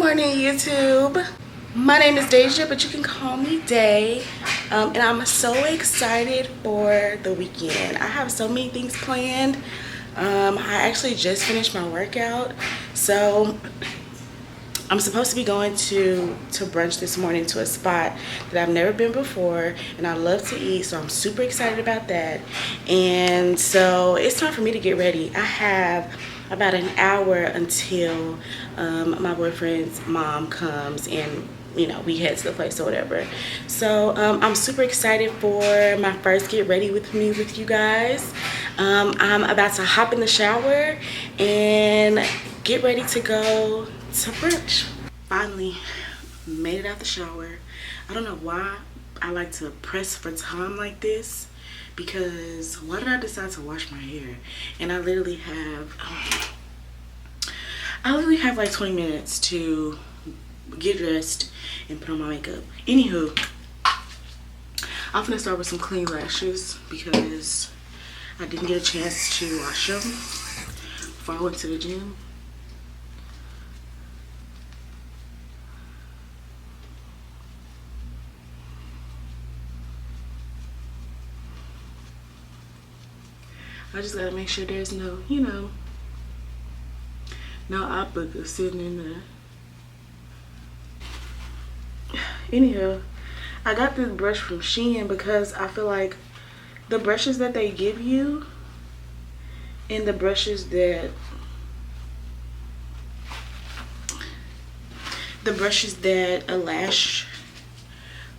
morning, YouTube. My name is Deja, but you can call me Day. And I'm so excited for the weekend. I have so many things planned. I actually just finished my workout, so I'm supposed to be going to brunch this morning to a spot that I've never been before, and I love to eat, so I'm super excited about that. And so it's time for me to get ready. I have about an hour until my boyfriend's mom comes and we head to the place or whatever. So I'm super excited for my first get ready with me with you guys. I'm about to hop in the shower and get ready to go to brunch. Finally made it out the shower. I don't know why I like to press for time like this, because why did I decide to wash my hair? And I literally have like 20 minutes to get dressed and put on my makeup. Anywho, I'm gonna start with some clean lashes because I didn't get a chance to wash them before I went to the gym. I just gotta make sure there's no, no eye booger sitting in there. Anyhow, I got this brush from Shein because I feel like the brushes that they give you and the brushes that a lash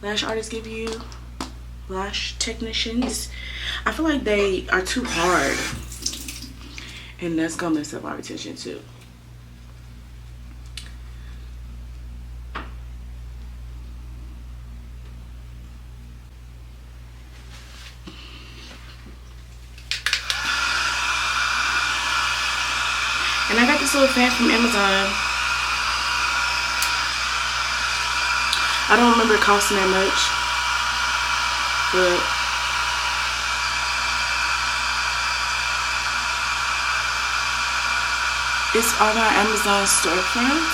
artist give you, lash technicians, I feel like they are too hard, and that's gonna mess up my retention too. And I got this little fan from Amazon. I don't remember it costing that much, but it's on our Amazon storefront.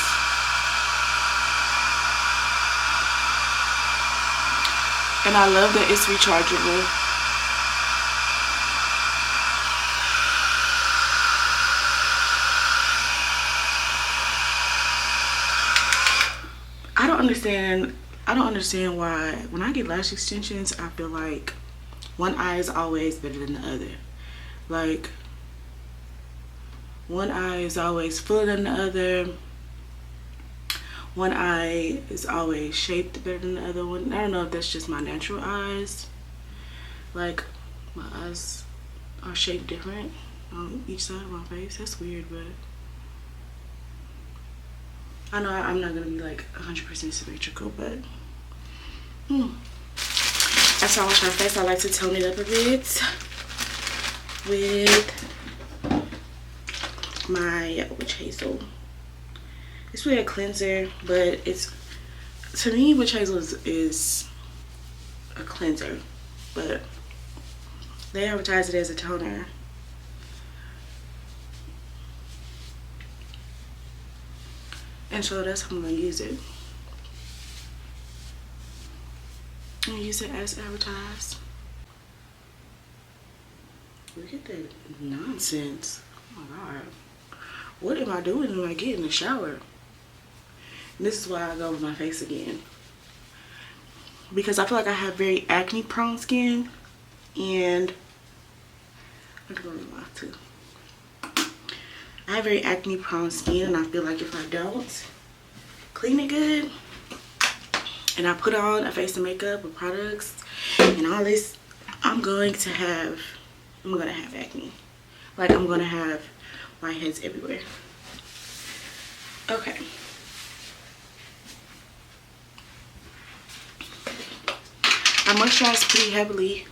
And I love that it's rechargeable. I don't understand why when I get lash extensions, I feel like one eye is always better than the other. Like, one eye is always fuller than the other. One eye is always shaped better than the other one. I don't know if that's just my natural eyes. Like, my eyes are shaped different on each side of my face. That's weird, but I know I'm not gonna be like 100% symmetrical, but after I wash my face, I like to tone it up a bit with my witch hazel. It's really a cleanser, but to me, witch hazel is a cleanser, but they advertise it as a toner. And so that's how I'm gonna use it. I'm gonna use it as advertised. Look at that nonsense. Oh my God. What am I doing when I get in the shower? And this is why I go with my face again. Because I feel like I have very acne prone skin, and I can go to my mouth too. I have very acne prone skin, and I feel like if I don't clean it good and I put on a face of makeup with products and all this, I'm gonna have acne. Like, I'm gonna have whiteheads everywhere. Okay. I moisturize pretty heavily.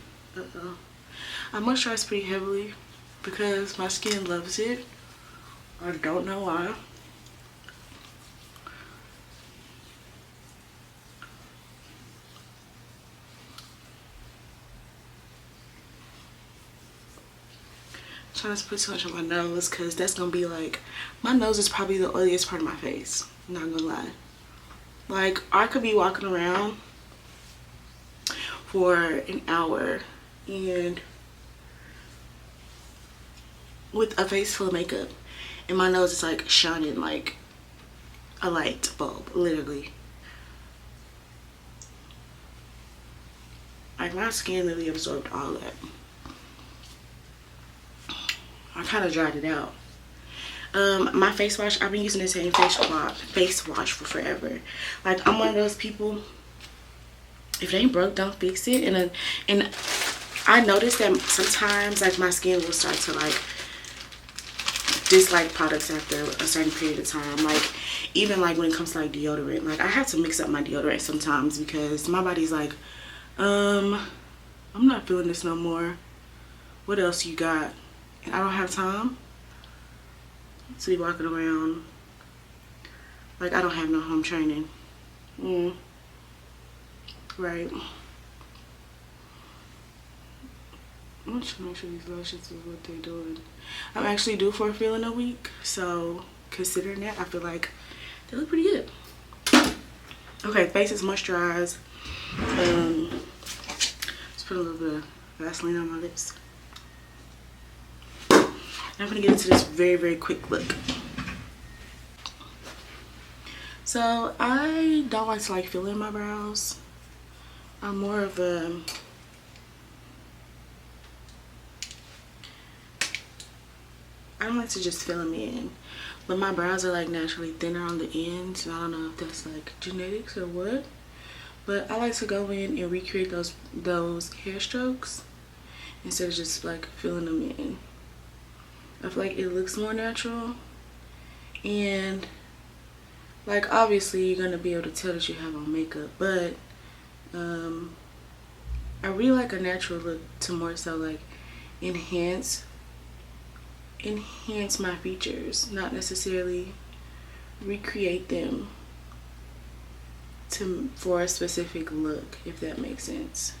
I moisturize pretty heavily because my skin loves it. I don't know why. Trying to put too much on my nose because that's gonna be like, my nose is probably the oiliest part of my face. not gonna lie. Like, I could be walking around for an hour and with a face full of makeup and my nose is like shining like a light bulb, literally. Like, my skin literally absorbed all that. I kind of dried it out. My face wash, I've been using the same face wash for forever. Like, I'm one of those people, if it ain't broke, don't fix it. And I noticed that sometimes, like, my skin will start to like dislike products after a certain period of time. Like, even like when it comes to like deodorant, like I have to mix up my deodorant sometimes because my body's like, I'm not feeling this no more. What else you got? And I don't have time to be walking around like I don't have no home training. Right. I'm just make sure these lashes is what they're doing. I'm actually due for a fill in a week, so considering that, I feel like they look pretty good. Okay, face is moisturized. Just put a little bit of Vaseline on my lips. I'm gonna get into this very, very quick look. So I don't like to like fill in my brows. I'm more of a I don't like to just fill them in, but my brows are like naturally thinner on the ends, and I don't know if that's like genetics or what, but I like to go in and recreate those hair strokes instead of just like filling them in. I feel like it looks more natural, and like obviously you're gonna be able to tell that you have on makeup, but I really like a natural look to more so like enhance my features, not necessarily recreate them for a specific look, if that makes sense.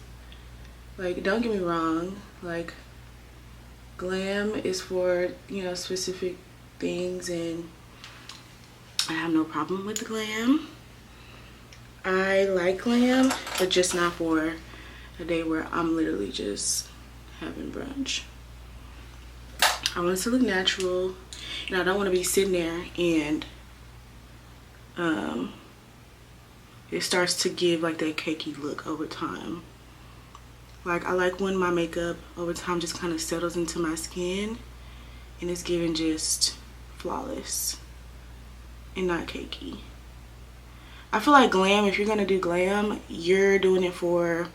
Like, don't get me wrong, like glam is for, you know, specific things, and I have no problem with the glam. I like glam, but just not for a day where I'm literally just having brunch. I want it to look natural, and I don't want to be sitting there and it starts to give like that cakey look over time. Like, I like when my makeup over time just kind of settles into my skin and it's giving just flawless and not cakey. I feel like glam, if you're gonna do glam, you're doing it for,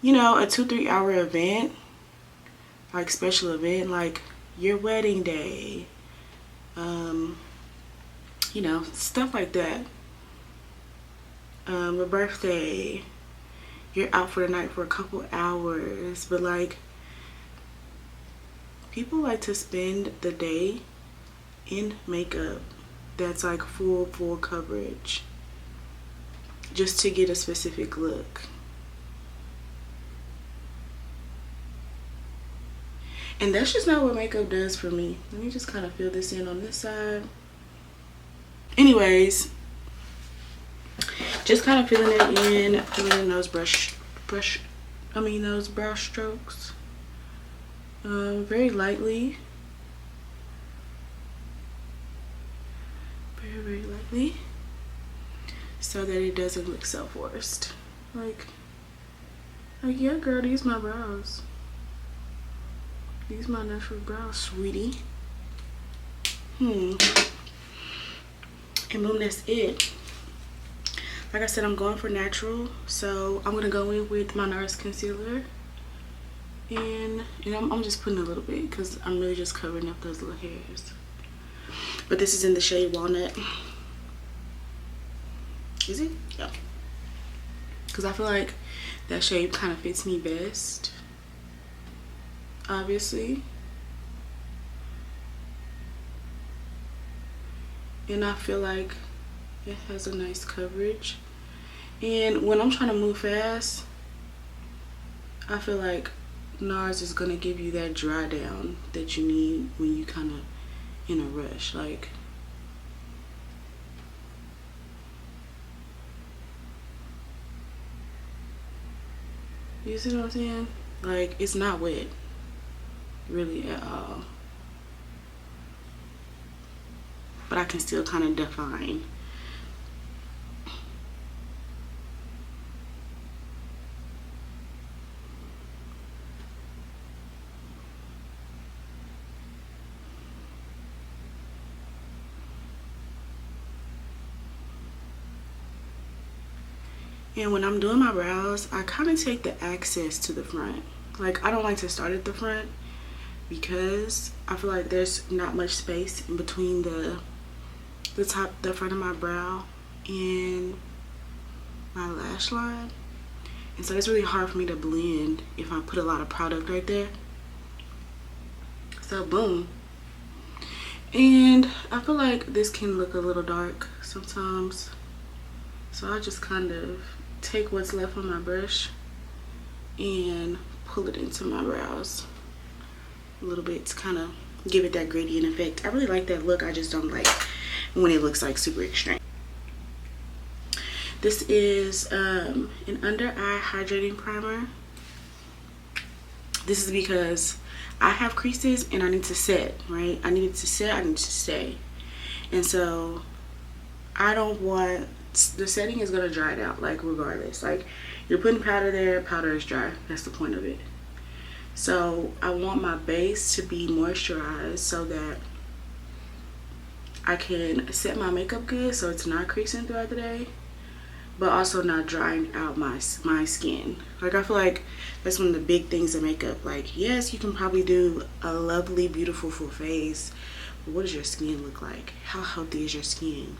you know, a 2-3 hour event, like special event, like your wedding day, you know, stuff like that. A birthday, you're out for the night for a couple hours, but like people like to spend the day in makeup that's like full coverage just to get a specific look. And that's just not what makeup does for me. Let me just kind of fill this in on this side. Anyways, just kind of filling it in, filling in those those brow strokes. Very lightly. Very, very lightly. So that it doesn't look so forced. Like, yeah, girl, these my brows. These my natural brows, sweetie. And boom, that's it. Like I said, I'm going for natural, so I'm gonna go in with my NARS concealer, and I'm just putting a little bit because I'm really just covering up those little hairs. But this is in the shade Walnut. Is it? Yeah. Because I feel like that shade kind of fits me best, obviously. And I feel like it has a nice coverage. And when I'm trying to move fast, I feel like NARS is gonna give you that dry down that you need when you kind of in a rush. Like, You see what I'm saying? Like, it's not wet really at all, but I can still kind of define. And when I'm doing my brows, I kind of take the access to the front. Like, I don't like to start at the front because I feel like there's not much space in between the front of my brow and my lash line. And so it's really hard for me to blend if I put a lot of product right there. So boom. And I feel like this can look a little dark sometimes. So I just kind of take what's left on my brush and pull it into my brows a little bit to kind of give it that gradient effect. I really like that look. I just don't like when it looks like super extreme. This is an under eye hydrating primer. This is because I have creases and I need to set, right? I need it to set, I need to stay. And so I don't want, the setting is gonna dry it out, like regardless. Like, you're putting powder there, powder is dry. That's the point of it. So I want my base to be moisturized so that I can set my makeup good so it's not creasing throughout the day, but also not drying out my skin. Like, I feel like that's one of the big things in makeup. Like, yes, you can probably do a lovely, beautiful full face, but what does your skin look like? How healthy is your skin?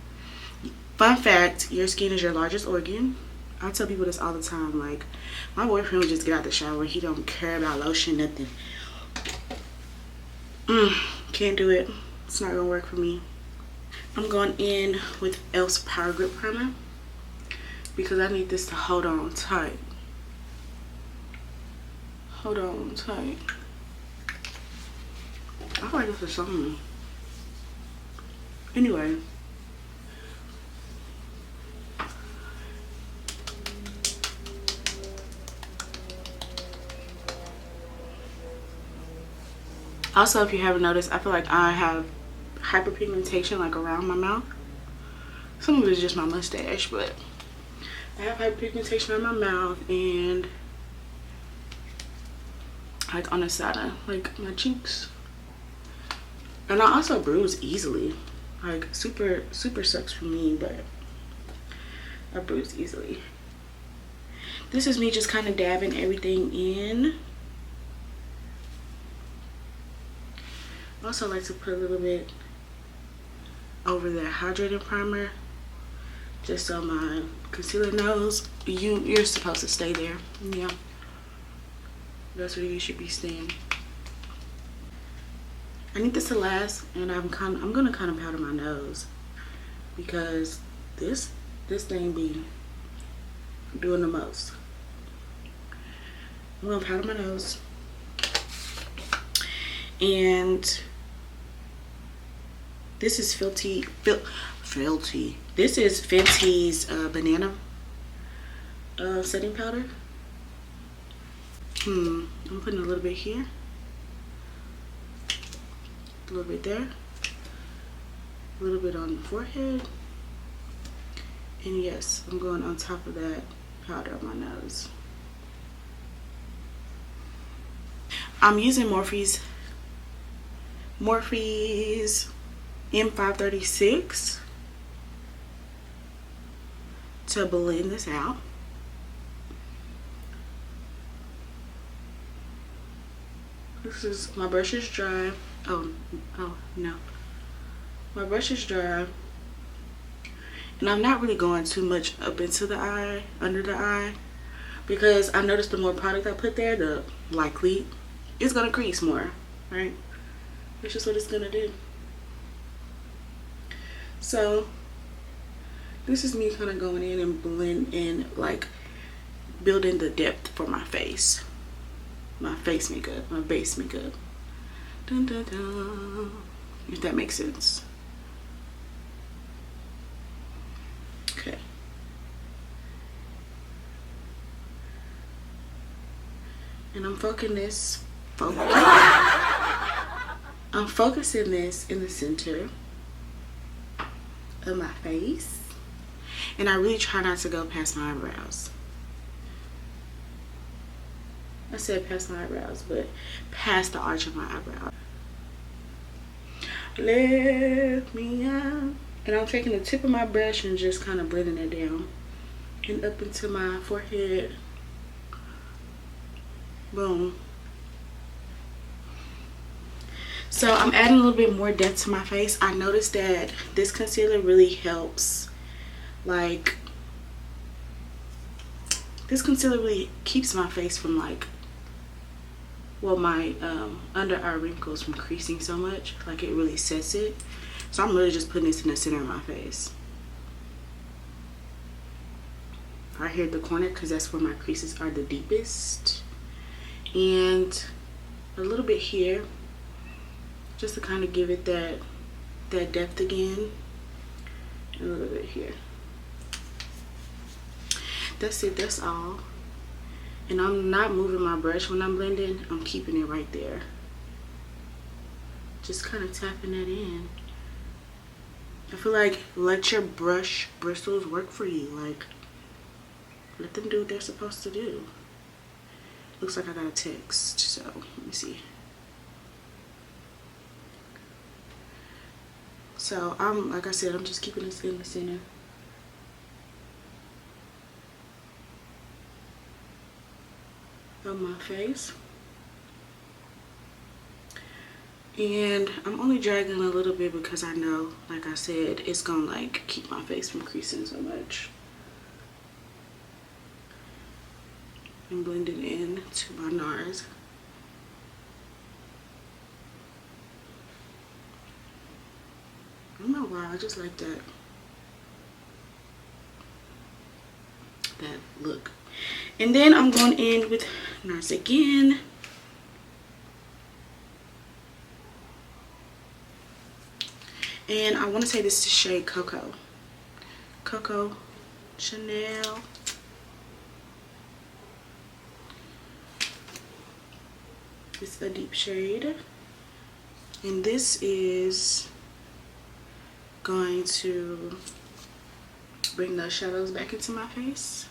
Fun fact, your skin is your largest organ. I tell people this all the time. Like, my boyfriend would just get out the shower. He don't care about lotion, nothing. Can't do it. It's not gonna work for me. I'm going in with Elf's Power Grip Primer because I need this to hold on tight. Hold on tight. I feel like this is something. Anyway. Also, if you haven't noticed, I feel like I have hyperpigmentation like around my mouth. Some of it is just my mustache, but I have hyperpigmentation on my mouth and like on the side of like my cheeks. And I also bruise easily. Like, super sucks for me, but I bruise easily. This is me just kind of dabbing everything in. I also like to put a little bit over that hydrating primer just so my concealer knows you're supposed to stay there. Yeah, that's where you should be staying. I need this to last, and I'm gonna kind of powder my nose because this thing be doing the most. I'm gonna powder my nose, and this is This is Fenty's banana setting powder. I'm putting a little bit here, a little bit there, a little bit on the forehead, and yes, I'm going on top of that powder on my nose. I'm using Morphe's M536 to blend this out. This is, my brush is dry. Oh no. My brush is dry. And I'm not really going too much up into the eye, under the eye, because I noticed the more product I put there, the likely it's gonna crease more, right? That's just what it's gonna do. So this is me kind of going in and blend in, like building the depth for my face. My face makeup, my base makeup. Dun, dun, dun. If that makes sense. Okay. And I'm focusing this in the center of my face. And I really try not to go past my eyebrows. I said past my eyebrows, but past the arch of my eyebrow. Let me out. And I'm taking the tip of my brush and just kind of blending it down and up into my forehead. Boom. So I'm adding a little bit more depth to my face. I noticed that this concealer really helps. Like, this concealer really keeps my face from like, well, my under eye wrinkles from creasing so much. Like, it really sets it. So I'm really just putting this in the center of my face. Right here at the corner, because that's where my creases are the deepest. And a little bit here, just to kind of give it that depth again. And a little bit here. That's it, that's all. And I'm not moving my brush when I'm blending. I'm keeping it right there. Just kind of tapping that in. I feel like let your brush bristles work for you. Like, let them do what they're supposed to do. Looks like I got a text, so let me see. So like I said, I'm just keeping this in the center. Of my face. And I'm only dragging a little bit because I know, like I said, it's gonna like keep my face from creasing so much. And blend it in to my NARS. I don't know why, I just like that look. And then I'm going in with NARS again. And I want to say this is shade Coco Chanel. It's a deep shade. And this is going to bring those shadows back into my face.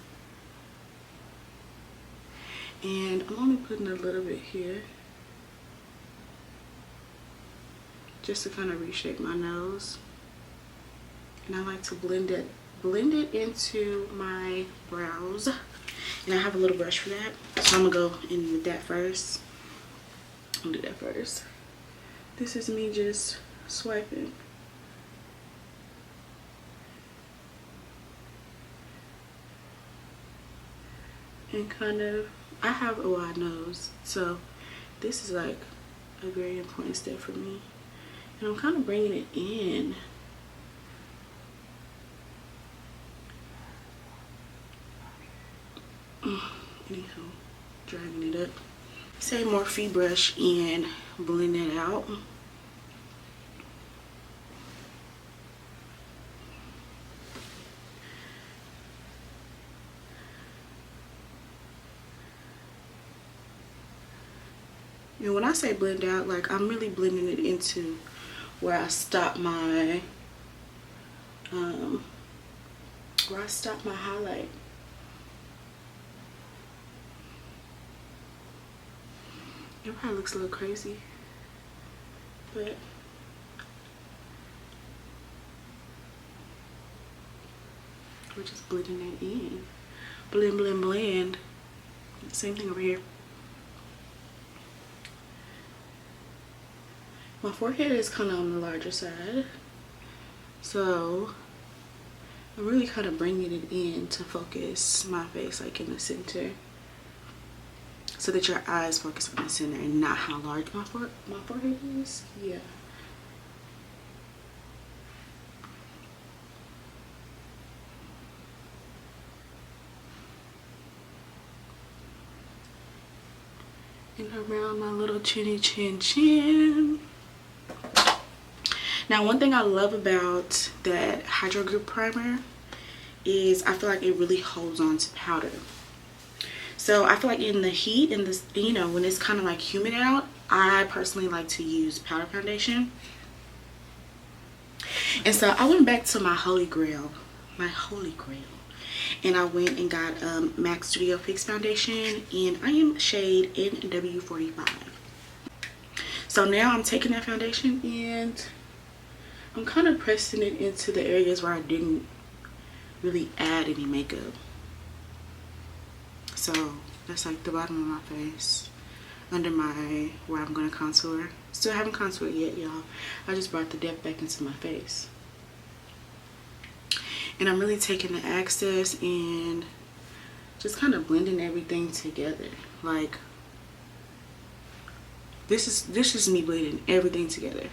And I'm only putting a little bit here, just to kind of reshape my nose. And I like to blend it into my brows. And I have a little brush for that, so I'm gonna go in with that first. I'm gonna do that first. This is me just swiping. And kind of, I have a wide nose, so this is like a very important step for me. And I'm kind of bringing it in. Anyhow, dragging it up. Say Morphe brush and blend it out. And when I say blend out, like I'm really blending it into where I stop my highlight. It probably looks a little crazy, but we're just blending that in. Blend, blend, blend. Same thing over here. My forehead is kind of on the larger side, so I'm really kind of bringing it in to focus my face like in the center, so that your eyes focus on the center and not how large my forehead is. Yeah. And around my little chinny chin chin. Now, one thing I love about that Hydro Grip primer is I feel like it really holds on to powder. So I feel like in the heat, in this, you know, when it's kind of like humid out, I personally like to use powder foundation. And so I went back to my holy grail, and I went and got MAC Studio Fix foundation, and I am shade NW45. So now I'm taking that foundation and I'm kind of pressing it into the areas where I didn't really add any makeup. So that's like the bottom of my face, under my, where I'm going to contour. Still haven't contoured yet, y'all. I just brought the depth back into my face. And I'm really taking the access and just kind of blending everything together. Like, this is me blending everything together.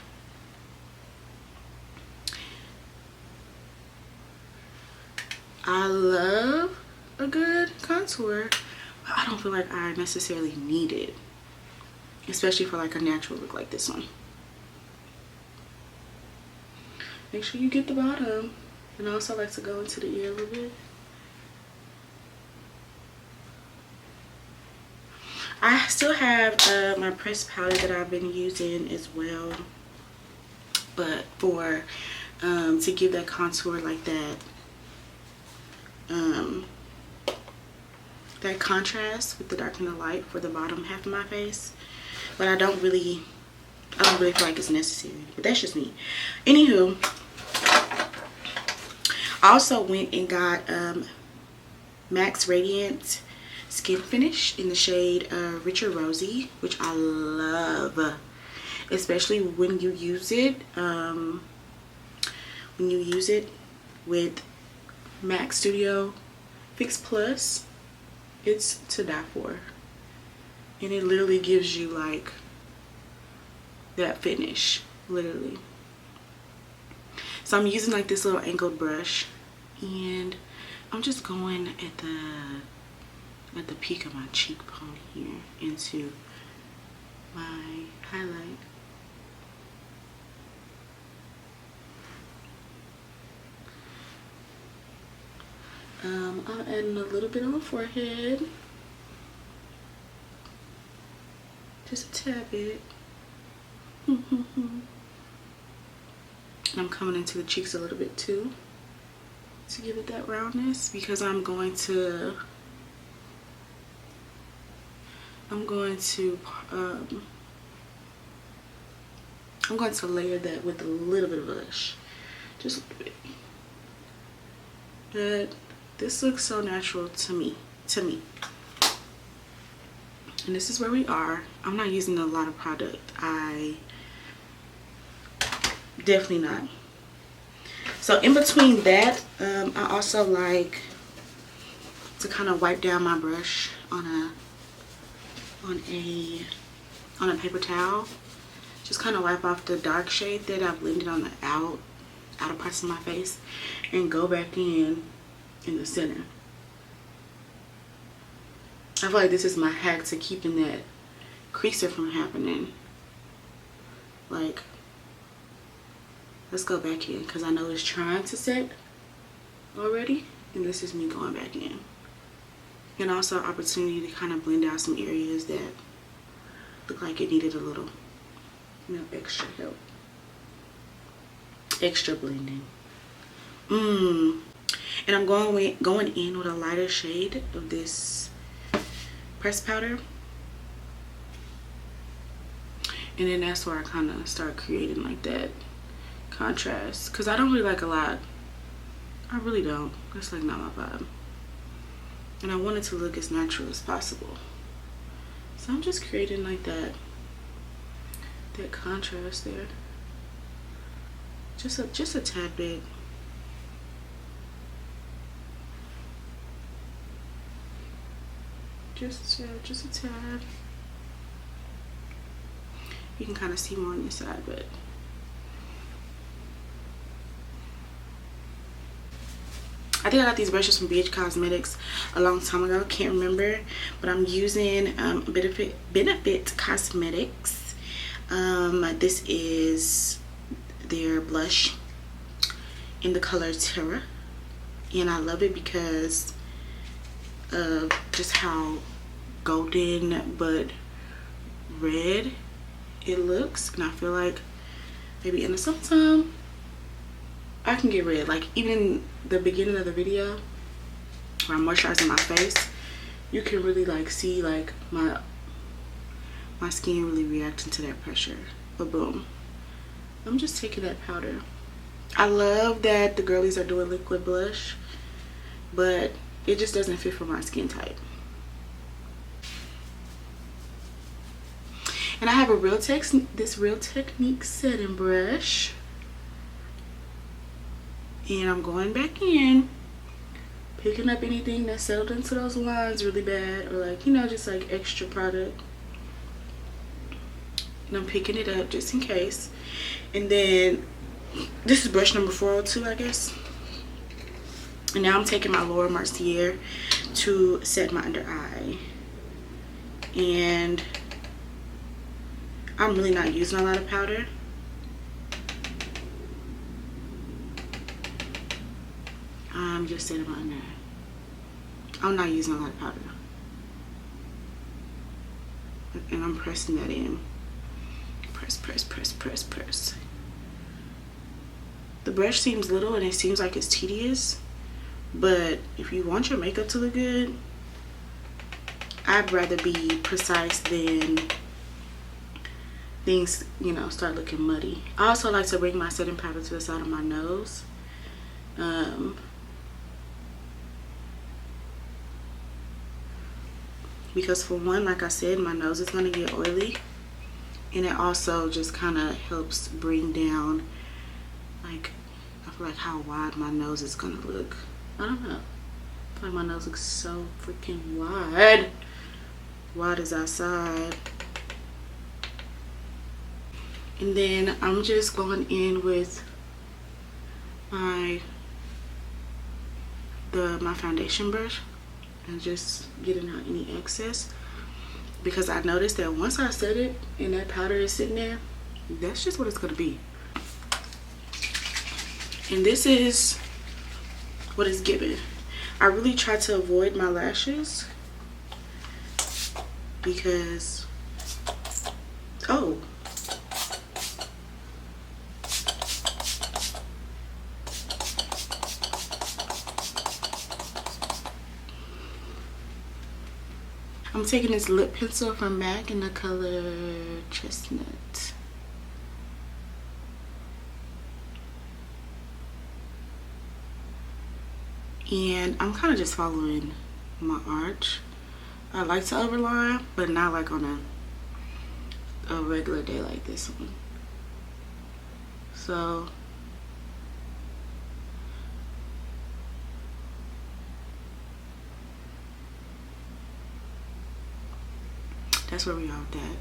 I love a good contour, but I don't feel like I necessarily need it, especially for like a natural look like this one. Make sure you get the bottom. And I also like to go into the ear a little bit. I still have my pressed powder that I've been using as well, but for to give that contour like that, that contrast with the dark and the light for the bottom half of my face. But I don't really feel like it's necessary, but that's just me. Anywho, I also went and got MAC's Radiant Skin Finish in the shade Richer Rosy, which I love, especially when you use it with MAC Studio Fix Plus. It's to die for, and it literally gives you like that finish, literally. So I'm using like this little angled brush, and I'm just going at the peak of my cheekbone here into my highlight. I'm adding a little bit on the forehead, just a tad bit. And I'm coming into the cheeks a little bit too, to give it that roundness, because I'm going to layer that with a little bit of blush, just a little bit. But this looks so natural to me. And this is where we are. I'm not using a lot of product. Definitely not. So in between that, I also like to kind of wipe down my brush on a paper towel. Just kind of wipe off the dark shade that I blended on the outer parts of my face, and go back in the center. I feel like this is my hack to keeping that creaser from happening. Like, let's go back in, because I know it's trying to set already, and this is me going back in. And also an opportunity to kind of blend out some areas that look like it needed a little, extra help, extra blending. And I'm going in with a lighter shade of this pressed powder, and then that's where I kind of start creating like that contrast, because I don't really like a lot. I really don't. That's like not my vibe, and I want it to look as natural as possible. So I'm just creating like that contrast there, just a tad bit. Just a tad. You can kind of see more on this side, but I think I got these brushes from BH Cosmetics a long time ago. Can't remember, but I'm using Benefit Cosmetics. This is their blush in the color Terra, and I love it because of just how golden but red it looks, and I feel like maybe in the summertime I can get red. Like even in the beginning of the video where I'm moisturizing my face, you can really like see like my skin really reacting to that pressure. But boom, I'm just taking that powder. I love that the girlies are doing liquid blush, but it just doesn't fit for my skin type. And I have a this Real Technique setting brush, and I'm going back in, picking up anything that settled into those lines really bad, or like, you know, just like extra product, and I'm picking it up just in case. And then this is brush number 402, I guess. And now I'm taking my Laura Mercier to set my under eye, and I'm really not using a lot of powder. I'm just setting my under eye. I'm not using a lot of powder, and I'm pressing that in. Press, press, press, press, press. The brush seems little and it seems like it's tedious, but if you want your makeup to look good, I'd rather be precise than things, you know, start looking muddy. I also like to bring my setting powder to the side of my nose. Because for one, like I said, my nose is going to get oily, and it also just kind of helps bring down, like, I feel like how wide my nose is going to look. I don't know. I feel like my nose looks so freaking wide. Wide as outside. And then I'm just going in with my foundation brush and just getting out any excess, because I noticed that once I set it and that powder is sitting there, that's just what it's gonna be. And this is what it's giving. I really try to avoid my lashes because, oh, I'm taking this lip pencil from MAC in the color Chestnut. And I'm kind of just following my arch. I like to overline, but not like on a regular day like this one. So that's where we are with that.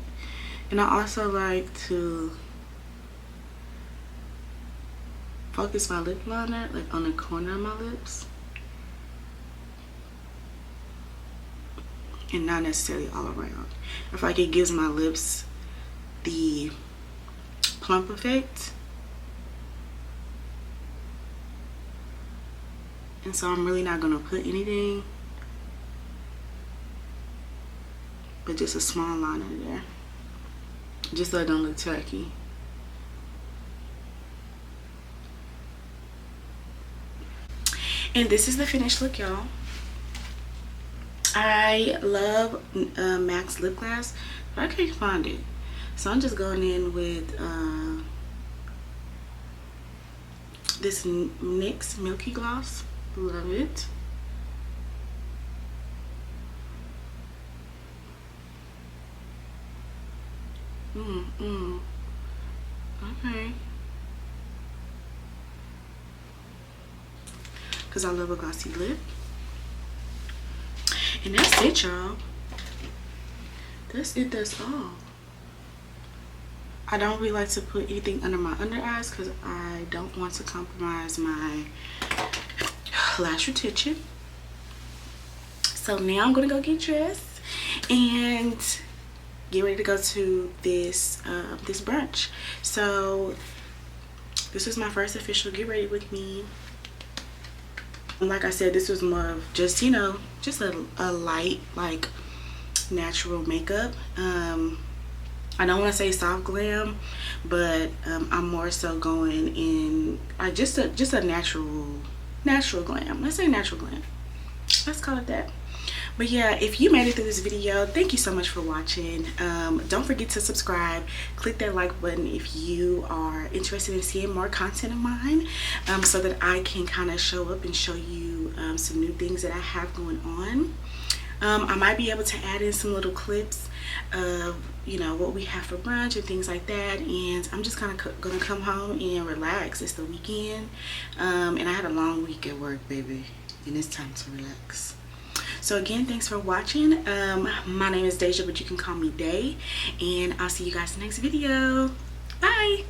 And I also like to focus my lip liner like on the corner of my lips, and not necessarily all around. I feel like it gives my lips the plump effect. And so I'm really not gonna put anything, but just a small line under there, just so it don't look tacky. And this is the finished look, y'all. I love MAC's lip gloss, but I can't find it, so I'm just going in with this NYX Milky Gloss. Love it. Okay. Because I love a glossy lip. And that's it, y'all. That's it, that's all. I don't really like to put anything under my under eyes because I don't want to compromise my lash retention. So now I'm gonna go get dressed and get ready to go to this this brunch. So this is my first official get ready with me. Like I said, this was more of just, you know, just a light, like just natural makeup. I don't want to say soft glam, but I'm more so going in just a natural glam. Let's say natural glam. Let's call it that. But yeah, if you made it through this video, thank you so much for watching. Don't forget to subscribe. Click that like button if you are interested in seeing more content of mine, so that I can kind of show up and show you some new things that I have going on. I might be able to add in some little clips of, you know, what we have for brunch and things like that. And I'm just kind of gonna come home and relax. It's the weekend, and I had a long week at work, baby, and it's time to relax. So again, thanks for watching. My name is Deja, but you can call me Day, and I'll see you guys in the next video. Bye.